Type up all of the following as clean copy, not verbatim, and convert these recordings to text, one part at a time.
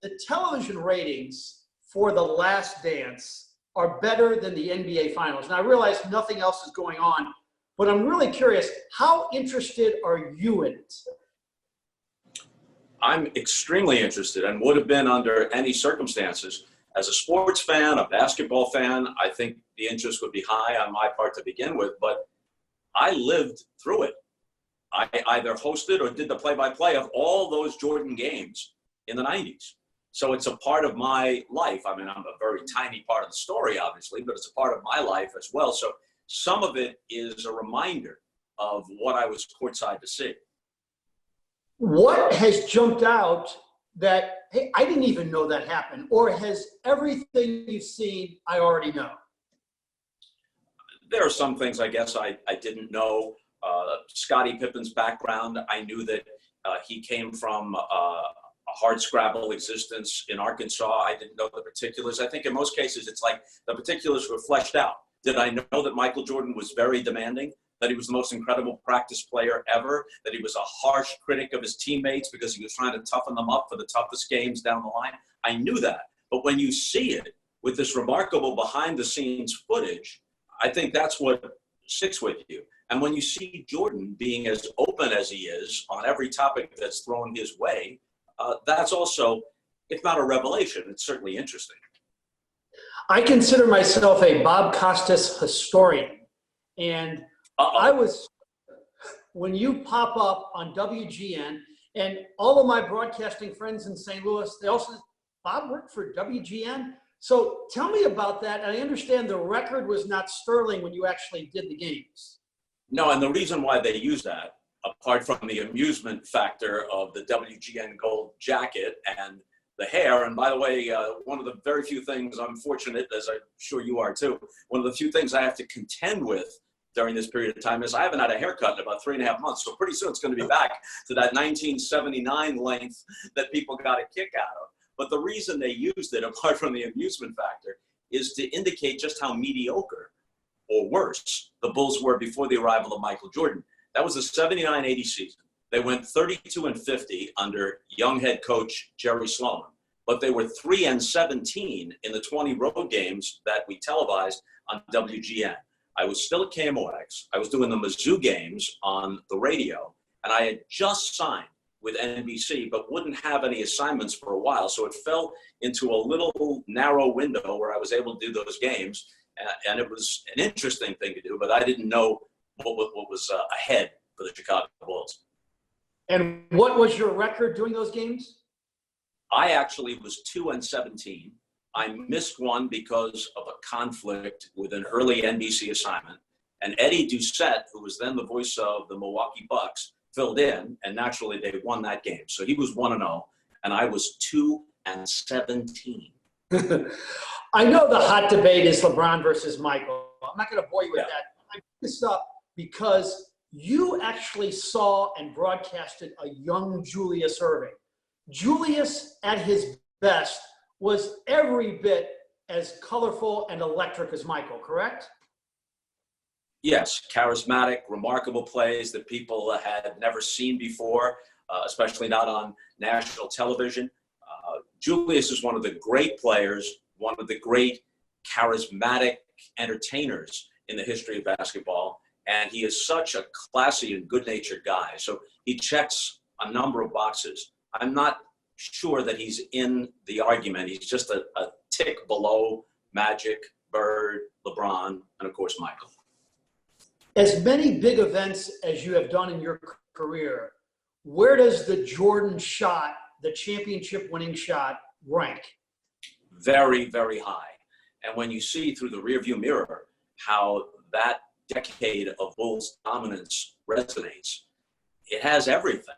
the television ratings for The Last Dance are better than the NBA Finals. And I realize nothing else is going on, but I'm really curious, how interested are you in it? I'm extremely interested and would have been under any circumstances. As a sports fan, a basketball fan, I think the interest would be high on my part to begin with, but I lived through it. I either hosted or did the play-by-play of all those Jordan games in the 90s. So it's a part of my life. I mean, I'm a very tiny part of the story, obviously, but it's a part of my life as well. So some of it is a reminder of what I was courtside to see. What has jumped out that, hey, I didn't even know that happened? Or has everything you've seen, I already know? There are some things I guess I didn't know. Scottie Pippen's background, I knew that he came from a hardscrabble existence in Arkansas. I didn't know the particulars. I think in most cases it's like the particulars were fleshed out. Did I know that Michael Jordan was very demanding, that he was the most incredible practice player ever, that he was a harsh critic of his teammates because he was trying to toughen them up for the toughest games down the line? I knew that. But when you see it with this remarkable behind-the-scenes footage, I think that's what sticks with you. And when you see Jordan being as open as he is on every topic that's thrown his way, that's also, if not a revelation, it's certainly interesting. I consider myself a Bob Costas historian. And when you pop up on WGN, and all of my broadcasting friends in St. Louis, they also said, Bob worked for WGN? So tell me about that. And I understand the record was not sterling when you actually did the games. No, and the reason why they use that, apart from the amusement factor of the WGN gold jacket and the hair, and by the way, one of the very few things I'm fortunate, as I'm sure you are too, one of the few things I have to contend with during this period of time is I haven't had a haircut in about 3.5 months. So pretty soon it's going to be back to that 1979 length that people got a kick out of. But the reason they used it, apart from the amusement factor, is to indicate just how mediocre or worse the Bulls were before the arrival of Michael Jordan. That was the 79-80 season. They went 32-50 under young head coach Jerry Sloan, but they were 3-17 in the 20 road games that we televised on WGN. I was still at KMOX. I was doing the Mizzou games on the radio, and I had just signed with NBC, but wouldn't have any assignments for a while. So it fell into a little narrow window where I was able to do those games. And it was an interesting thing to do, but I didn't know what was ahead for the Chicago Bulls. And what was your record doing those games? I actually was 2-17. I missed one because of a conflict with an early NBC assignment. And Eddie Doucette, who was then the voice of the Milwaukee Bucks, filled in, and naturally they won that game. So he was 1-0, and I was 2-17. I know the hot debate is LeBron versus Michael. I'm not going to bore you with that. I picked this up because you actually saw and broadcasted a young Julius Erving. Julius, at his best, was every bit as colorful and electric as Michael, correct? Yes, charismatic, remarkable plays that people had never seen before, especially not on national television. Julius is one of the great players, one of the great charismatic entertainers in the history of basketball, and he is such a classy and good-natured guy. So he checks a number of boxes. I'm not sure that he's in the argument. He's just a tick below Magic, Bird, LeBron, and of course Michael. As many big events as you have done in your career, where does the Jordan shot, the championship winning shot, rank? Very, very high. And when you see through the rearview mirror how that decade of Bulls dominance resonates, it has everything.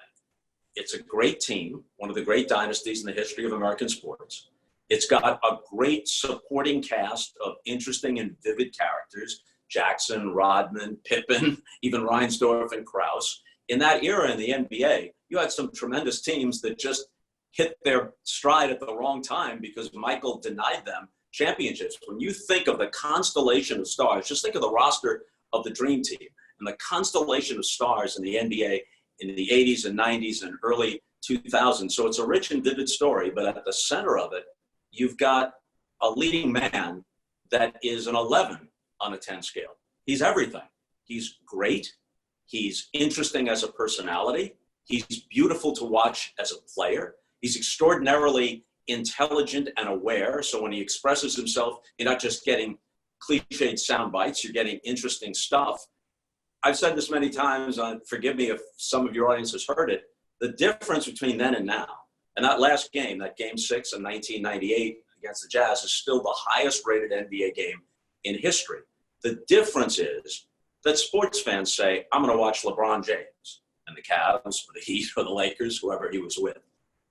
It's a great team, one of the great dynasties in the history of American sports. It's got a great supporting cast of interesting and vivid characters: Jackson, Rodman, Pippen, even Reinsdorf and Krause. In that era in the NBA, you had some tremendous teams that just hit their stride at the wrong time because Michael denied them championships. When you think of the constellation of stars, just think of the roster of the Dream Team and the constellation of stars in the NBA in the 80s and 90s and early 2000. So it's a rich and vivid story, but at the center of it, you've got a leading man that is an 11 on a 10 scale. He's everything. He's great. He's interesting as a personality. He's beautiful to watch as a player. He's extraordinarily intelligent and aware. So when he expresses himself, you're not just getting cliched sound bites, you're getting interesting stuff. I've said this many times, forgive me if some of your audience has heard it, the difference between then and now, and that last game, that game 6 in 1998 against the Jazz, is still the highest rated NBA game in history. The difference is that sports fans say, I'm going to watch LeBron James and the Cavs or the Heat or the Lakers, whoever he was with.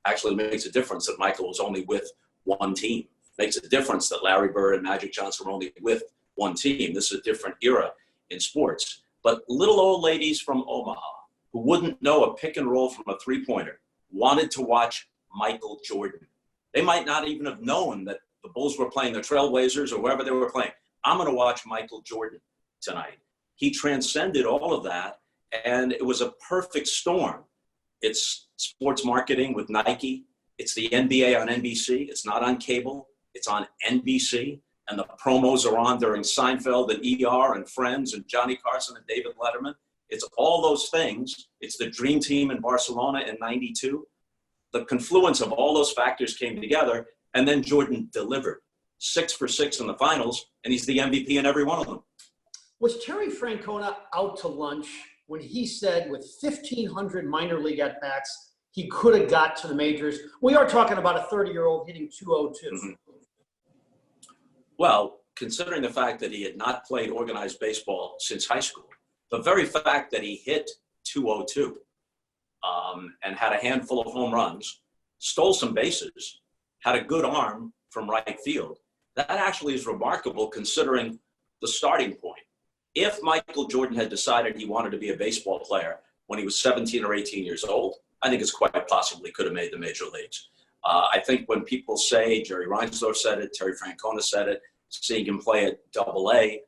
Actually makes a difference that Michael was only with one team. Makes a difference that Larry Bird and Magic Johnson were only with one team. This is a different era in sports. But little old ladies from Omaha who wouldn't know a pick and roll from a three-pointer wanted to watch Michael Jordan. They might not even have known that the Bulls were playing the Trailblazers or whoever they were playing. I'm going to watch Michael Jordan tonight. He transcended all of that, and it was a perfect storm. It's sports marketing with Nike. It's the NBA on NBC. It's not on cable. It's on NBC. And the promos are on during Seinfeld and ER and Friends and Johnny Carson and David Letterman. It's all those things. It's the dream team in Barcelona in '92. The confluence of all those factors came together, and then Jordan delivered 6 for 6 in the finals, and he's the MVP in every one of them. Was Terry Francona out to lunch when he said with 1,500 minor league at-bats, he could have got to the majors? We are talking about a 30-year-old hitting 202. Mm-hmm. Well, considering the fact that he had not played organized baseball since high school, the very fact that he hit 202 and had a handful of home runs, stole some bases, had a good arm from right field, that actually is remarkable considering the starting point. If Michael Jordan had decided he wanted to be a baseball player when he was 17 or 18 years old, I think it's quite possible he could have made the major leagues. I think when people say, Jerry Reinsdorf said it, Terry Francona said it, seeing him play at AA,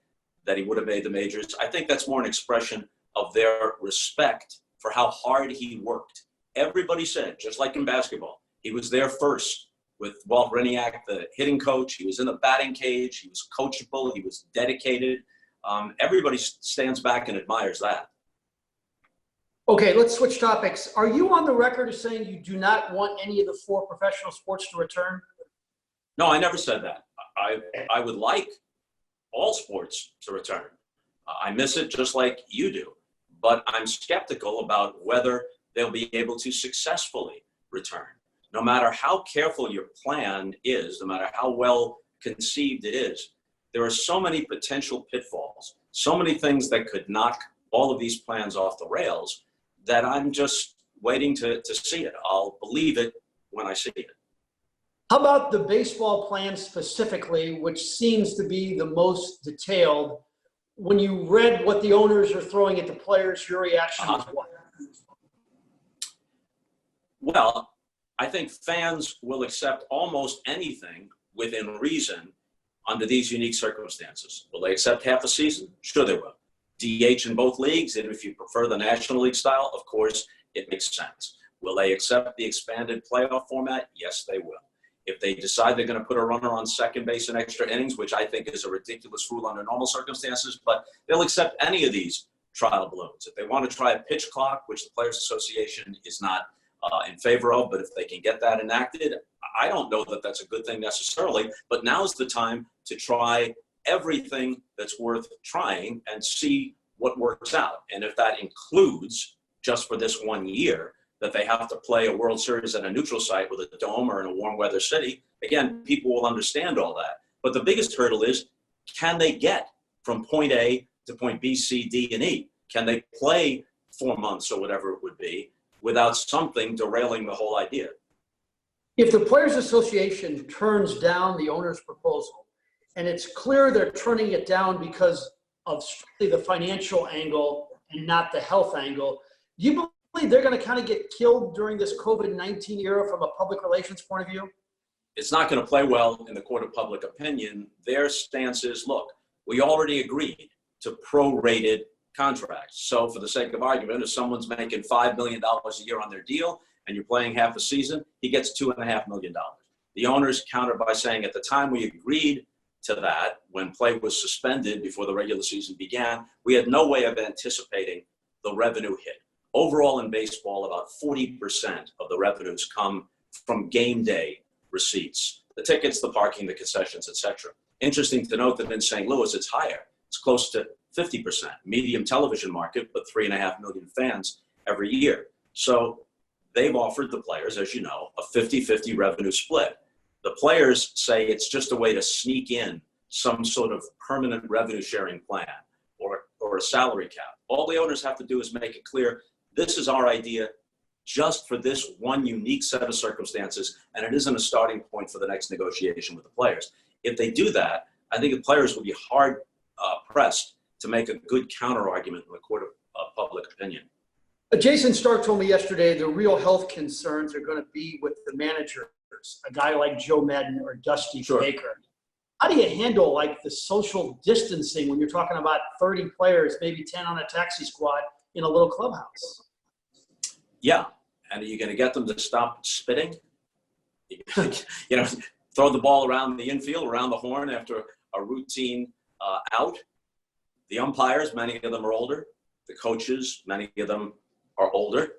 that he would have made the majors, I think that's more an expression of their respect for how hard he worked. Everybody said, just like in basketball, he was there first with Walt Reniak, the hitting coach. He was in the batting cage. He was coachable. He was dedicated. Everybody stands back and admires that. Okay, let's switch topics. Are you on the record as saying you do not want any of the 4 professional sports to return? No, I never said that. I would like all sports to return. I miss it just like you do. But I'm skeptical about whether they'll be able to successfully return. No matter how careful your plan is, no matter how well conceived it is, there are so many potential pitfalls, so many things that could knock all of these plans off the rails that I'm just waiting to see it. I'll believe it when I see it. How about the baseball plan specifically, which seems to be the most detailed? When you read what the owners are throwing at the players, your reaction was what? Well, I think fans will accept almost anything within reason under these unique circumstances. Will they accept half a season? Sure they will. DH in both leagues, and if you prefer the National League style, of course, it makes sense. Will they accept the expanded playoff format? Yes, they will. If they decide they're going to put a runner on second base in extra innings, which I think is a ridiculous rule under normal circumstances, but they'll accept any of these trial balloons. If they want to try a pitch clock, which the Players Association is not in favor of, but if they can get that enacted, I don't know that that's a good thing necessarily, but now's the time to try everything that's worth trying and see what works out. And if that includes, just for this 1 year, that they have to play a World Series at a neutral site with a dome or in a warm weather city, again, people will understand all that. But the biggest hurdle is, can they get from point A to point B, C, D, and E? Can they play 4 months or whatever it would be without something derailing the whole idea? If the Players Association turns down the owner's proposal, and it's clear they're turning it down because of strictly the financial angle and not the health angle, do you believe they're going to kind of get killed during this COVID-19 era from a public relations point of view? It's not going to play well in the court of public opinion. Their stance is, look, we already agreed to prorated contracts. So for the sake of argument, if someone's making $5 million a year on their deal and you're playing half a season, he gets $2.5 million. The owners counter by saying at the time we agreed to that, when play was suspended before the regular season began, we had no way of anticipating the revenue hit. Overall in baseball, about 40% of the revenues come from game day receipts, the tickets, the parking, the concessions, etc. Interesting to note that in St. Louis, it's higher. It's close to 50%. Medium television market, but 3.5 million fans every year. So they've offered the players, as you know, a 50-50 revenue split. The players say it's just a way to sneak in some sort of permanent revenue sharing plan or a salary cap. All the owners have to do is make it clear, this is our idea just for this one unique set of circumstances, and it isn't a starting point for the next negotiation with the players. If they do that, I think the players will be hard pressed to make a good counter argument in the court of public opinion. Jason Stark told me yesterday the real health concerns are going to be with the managers, a guy like Joe Madden or Dusty Baker. How do you handle like the social distancing when you're talking about 30 players, maybe 10 on a taxi squad in a little clubhouse? Yeah, and are you going to get them to stop spitting? You know, throw the ball around the infield, around the horn after a routine out. The umpires, many of them are older. The coaches, many of them are older.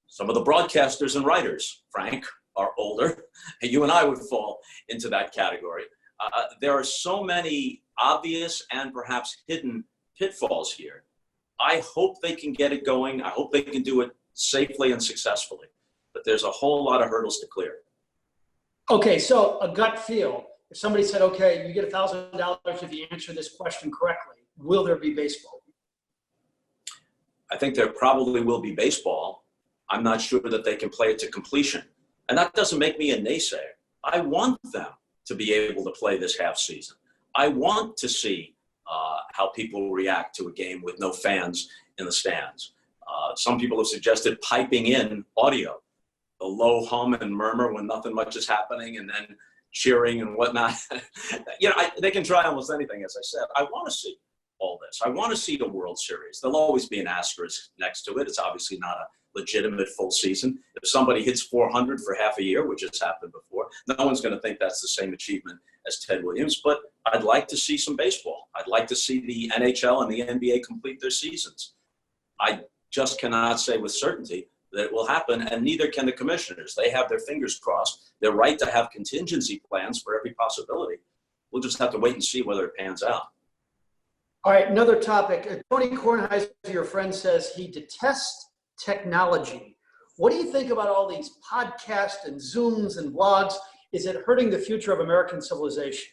Some of the broadcasters and writers, Frank, are older. And you and I would fall into that category. There are so many obvious and perhaps hidden pitfalls here. I hope they can get it going. I hope they can do it safely and successfully. But there's a whole lot of hurdles to clear. Okay, so a gut feel. If somebody said, okay, you get $1,000 if you answer this question correctly, will there be baseball? I think there probably will be baseball. I'm not sure that they can play it to completion. And that doesn't make me a naysayer. I want them to be able to play this half season. I want to see how people react to a game with no fans in the stands. Some people have suggested piping in audio, the low hum and murmur when nothing much is happening, and then cheering and whatnot. They can try almost anything, as I said. I want to see all this. I want to see the World Series. There'll always be an asterisk next to it. It's obviously not a legitimate full season. If somebody hits 400 for half a year, which has happened before, no one's going to think that's the same achievement as Ted Williams. But I'd like to see some baseball. I'd like to see the NHL and the NBA complete their seasons. I just cannot say with certainty that it will happen, and neither can the commissioners. They have their fingers crossed. They're right to have contingency plans for every possibility. We'll just have to wait and see whether it pans out. All right, another topic. Tony Kornheiser, your friend, says he detests technology. What do you think about all these podcasts and Zooms and blogs? Is it hurting the future of American civilization?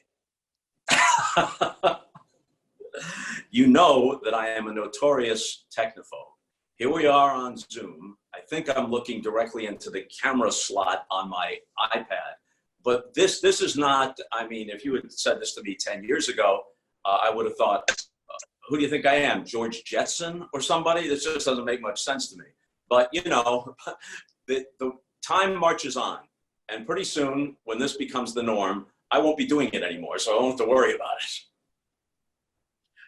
You know that I am a notorious technophobe. Here we are on Zoom. I think I'm looking directly into the camera slot on my iPad. But this is not, I mean, if you had said this to me 10 years ago, I would have thought, who do you think I am, George Jetson or somebody? This just doesn't make much sense to me. But, you know, the time marches on. And pretty soon, when this becomes the norm, I won't be doing it anymore, so I won't have to worry about it.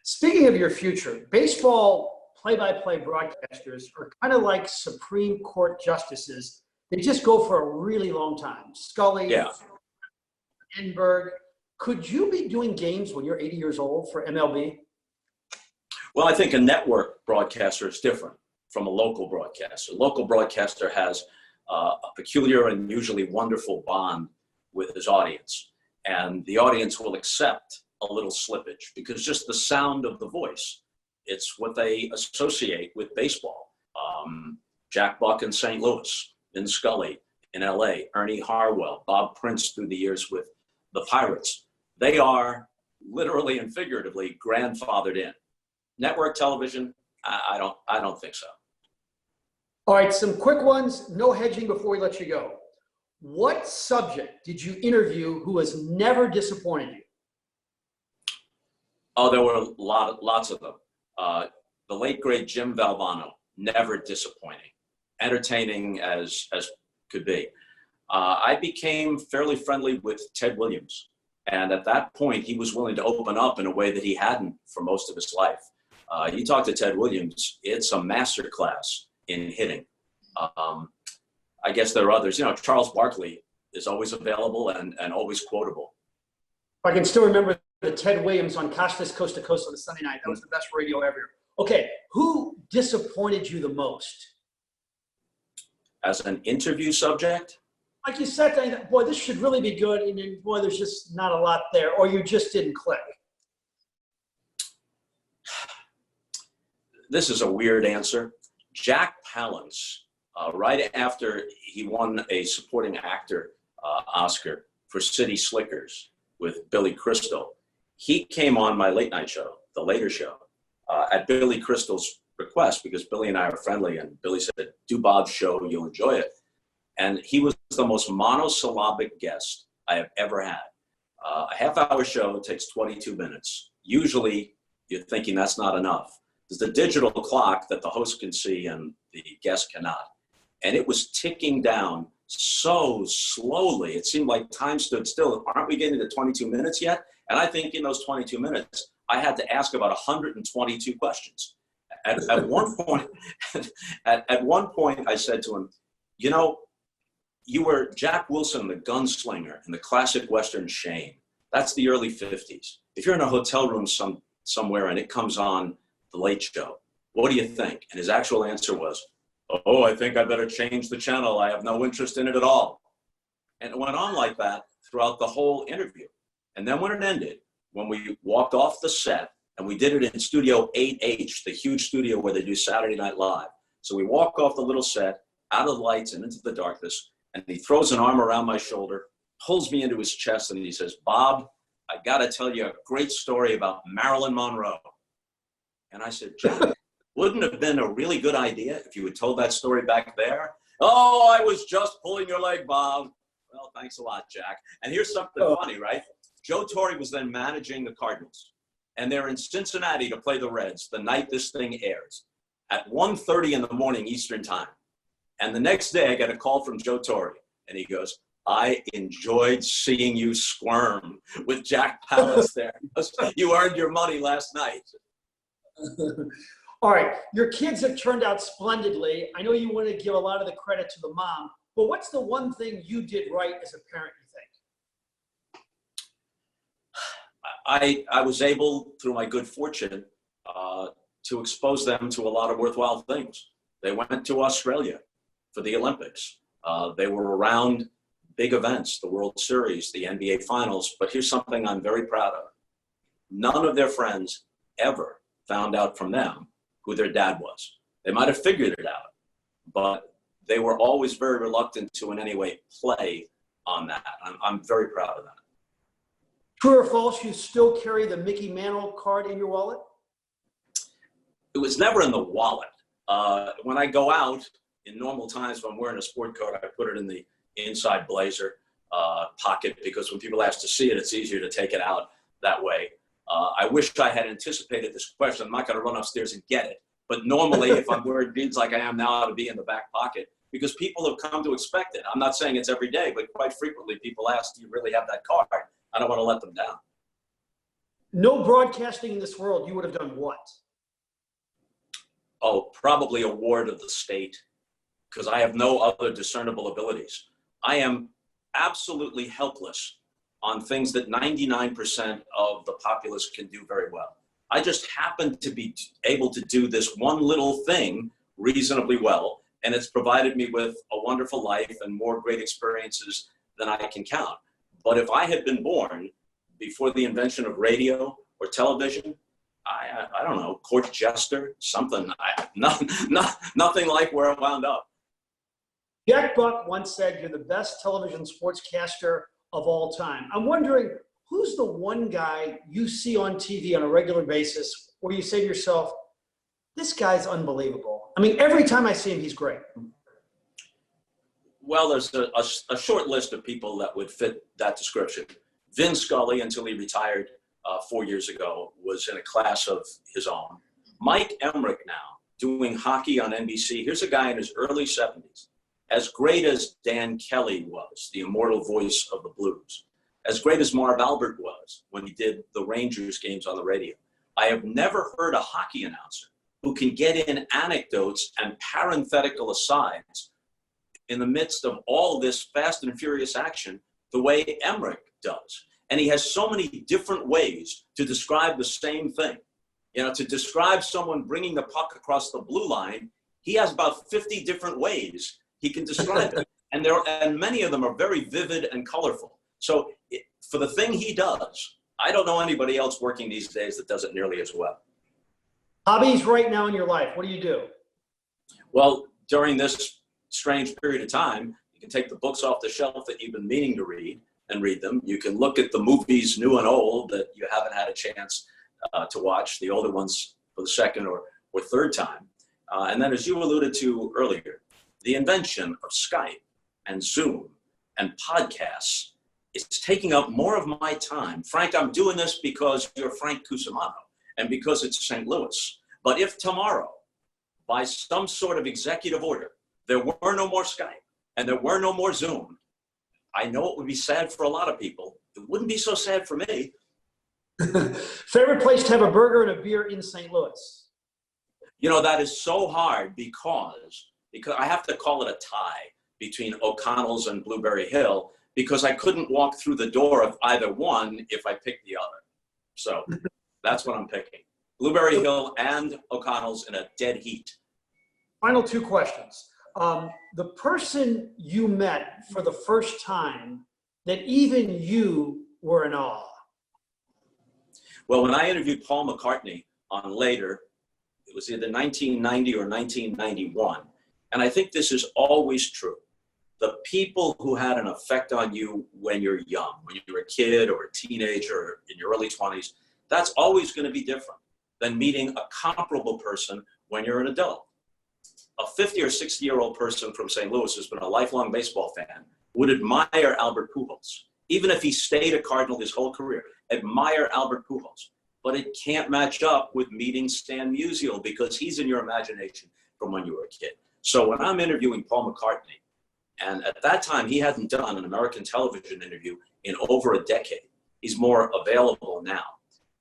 Speaking of your future, baseball play-by-play broadcasters are kind of like Supreme Court justices. They just go for a really long time. Scully, Enberg. Could you be doing games when you're 80 years old for MLB? Well, I think a network broadcaster is different from a local broadcaster. A local broadcaster has a peculiar and usually wonderful bond with his audience. And the audience will accept a little slippage because just the sound of the voice, it's what they associate with baseball. Jack Buck in St. Louis, Vin Scully in LA, Ernie Harwell, Bob Prince through the years with the Pirates. They are literally and figuratively grandfathered in. Network television, I don't think so. All right, some quick ones, no hedging before we let you go. What subject did you interview who has never disappointed you? Oh, there were lots of them. The late, great Jim Valvano, never disappointing, entertaining as could be. I became fairly friendly with Ted Williams. And at that point, he was willing to open up in a way that he hadn't for most of his life. You talk to Ted Williams, it's a masterclass in hitting. I guess there are others. You know, Charles Barkley is always available and always quotable. I can still remember the Ted Williams on Costas Coast to Coast on a Sunday night. That was the best radio ever. Okay, who disappointed you the most? As an interview subject? Like you said, I thought, boy, this should really be good, and then, boy, there's just not a lot there, or you just didn't click. This is a weird answer. Jack Palance, right after he won a supporting actor Oscar for City Slickers with Billy Crystal, he came on my late night show, The Later Show, at Billy Crystal's request, because Billy and I are friendly, and Billy said, do Bob's show, you'll enjoy it. And he was the most monosyllabic guest I have ever had. A half-hour show takes 22 minutes. Usually, you're thinking that's not enough. There's the digital clock that the host can see and the guest cannot. And it was ticking down so slowly. It seemed like time stood still. Aren't we getting to 22 minutes yet? And I think in those 22 minutes, I had to ask about 122 questions. At one point, at one point, I said to him, you know, you were Jack Wilson, the gunslinger in the classic Western Shane. That's the early 50s. If you're in a hotel room somewhere and it comes on The Late Show, what do you think? And his actual answer was, oh, I think I better change the channel. I have no interest in it at all. And it went on like that throughout the whole interview. And then when it ended, when we walked off the set, and we did it in Studio 8H, the huge studio where they do Saturday Night Live. So we walk off the little set, out of the lights and into the darkness, and he throws an arm around my shoulder, pulls me into his chest, and he says, Bob, I gotta tell you a great story about Marilyn Monroe. And I said, Jack, wouldn't it have been a really good idea if you had told that story back there? Oh, I was just pulling your leg, Bob. Well, thanks a lot, Jack. And here's something funny, right? Joe Torre was then managing the Cardinals, and they're in Cincinnati to play the Reds the night this thing airs at 1:30 in the morning Eastern time. And the next day I get a call from Joe Torre, and he goes, I enjoyed seeing you squirm with Jack Palance there. You earned your money last night. All right, your kids have turned out splendidly. I know you want to give a lot of the credit to the mom, but what's the one thing you did right as a parent, you think? I was able, through my good fortune, to expose them to a lot of worthwhile things. They went to Australia for the Olympics. They were around big events, the World Series, the NBA Finals, but here's something I'm very proud of. None of their friends ever found out from them who their dad was. They might have figured it out, but they were always very reluctant to in any way play on that. I'm very proud of that. True or false, you still carry the Mickey Mantle card in your wallet? It was never in the wallet. When I go out in normal times, if I'm wearing a sport coat, I put it in the inside blazer pocket, because when people ask to see it, it's easier to take it out that way. I wish I had anticipated this question. I'm not going to run upstairs and get it. But normally, if I'm wearing jeans like I am now, it'll be in the back pocket, because people have come to expect it. I'm not saying it's every day, but quite frequently people ask, do you really have that card? I don't want to let them down. No broadcasting in this world, you would have done what? Oh, probably a ward of the state, because I have no other discernible abilities. I am absolutely helpless on things that 99% of the populace can do very well. I just happen to be able to do this one little thing reasonably well, and it's provided me with a wonderful life and more great experiences than I can count. But if I had been born before the invention of radio or television, I don't know, court jester, something, nothing like where I wound up. Jack Buck once said, you're the best television sportscaster of all time. I'm wondering, who's the one guy you see on TV on a regular basis where you say to yourself, this guy's unbelievable? I mean, every time I see him, he's great. Well, there's a short list of people that would fit that description. Vin Scully, until he retired 4 years ago, was in a class of his own. Mike Emmerich now, doing hockey on NBC. Here's a guy in his early 70s. As great as Dan Kelly was, the immortal voice of the blues, as great as Marv Albert was when he did the Rangers games on the radio, I have never heard a hockey announcer who can get in anecdotes and parenthetical asides in the midst of all of this fast and furious action the way Emmerich does. And he has so many different ways to describe the same thing. You know, to describe someone bringing the puck across the blue line, he has about 50 different ways he can describe it. And many of them are very vivid and colorful. So for the thing he does, I don't know anybody else working these days that does it nearly as well. Hobbies right now in your life, what do you do? Well, during this strange period of time, you can take the books off the shelf that you've been meaning to read and read them. You can look at the movies, new and old, that you haven't had a chance to watch, the older ones for the second or third time. And then, as you alluded to earlier, the invention of Skype and Zoom and podcasts is taking up more of my time. Frank, I'm doing this because you're Frank Cusumano and because it's St. Louis. But if tomorrow, by some sort of executive order, there were no more Skype and there were no more Zoom, I know it would be sad for a lot of people. It wouldn't be so sad for me. Favorite place to have a burger and a beer in St. Louis? You know, that is so hard because I have to call it a tie between O'Connell's and Blueberry Hill, because I couldn't walk through the door of either one if I picked the other. So that's what I'm picking. Blueberry Hill and O'Connell's in a dead heat. Final two questions. The person you met for the first time that even you were in awe? Well, when I interviewed Paul McCartney on Later, it was either 1990 or 1991. And I think this is always true. The people who had an effect on you when you're young, when you're a kid or a teenager or in your early 20s, that's always going to be different than meeting a comparable person when you're an adult. A 50 or 60-year-old person from St. Louis who's been a lifelong baseball fan would admire Albert Pujols, even if he stayed a Cardinal his whole career, admire Albert Pujols. But it can't match up with meeting Stan Musial because he's in your imagination from when you were a kid. So when I'm interviewing Paul McCartney, and at that time he hadn't done an American television interview in over a decade, he's more available now.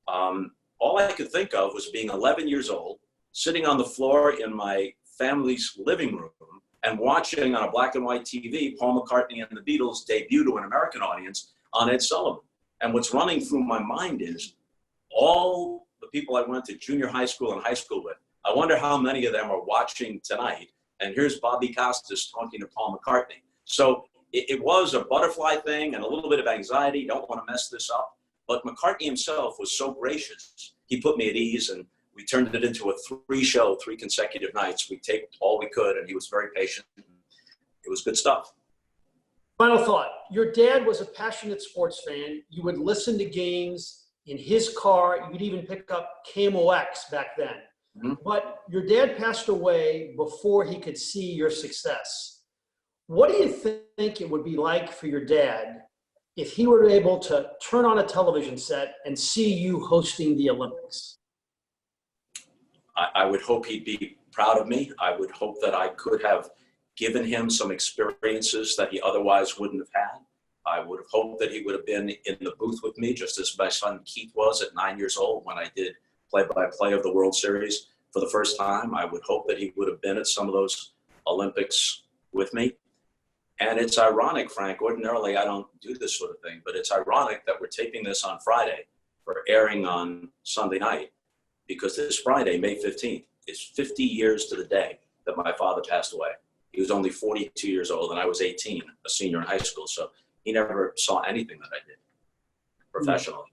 All I could think of was being 11 years old, sitting on the floor in my family's living room and watching on a black and white TV Paul McCartney and the Beatles debut to an American audience on Ed Sullivan. And what's running through my mind is all the people I went to junior high school and high school with, I wonder how many of them are watching tonight. And here's Bobby Costas talking to Paul McCartney. So it was a butterfly thing and a little bit of anxiety. Don't want to mess this up. But McCartney himself was so gracious. He put me at ease, and we turned it into a 3 consecutive nights. We taped all we could, and he was very patient. It was good stuff. Final thought. Your dad was a passionate sports fan. You would listen to games in his car. You would even pick up KMOX back then. Mm-hmm. But your dad passed away before he could see your success. What do you think it would be like for your dad if he were able to turn on a television set and see you hosting the Olympics? I would hope he'd be proud of me. I would hope that I could have given him some experiences that he otherwise wouldn't have had. I would have hoped that he would have been in the booth with me, just as my son Keith was at 9 years old when I did play-by-play of the World Series for the first time. I would hope that he would have been at some of those Olympics with me. And it's ironic, Frank, ordinarily I don't do this sort of thing, but it's ironic that we're taping this on Friday for airing on Sunday night, because this Friday, May 15th, is 50 years to the day that my father passed away. He was only 42 years old and I was 18, a senior in high school. So he never saw anything that I did professionally.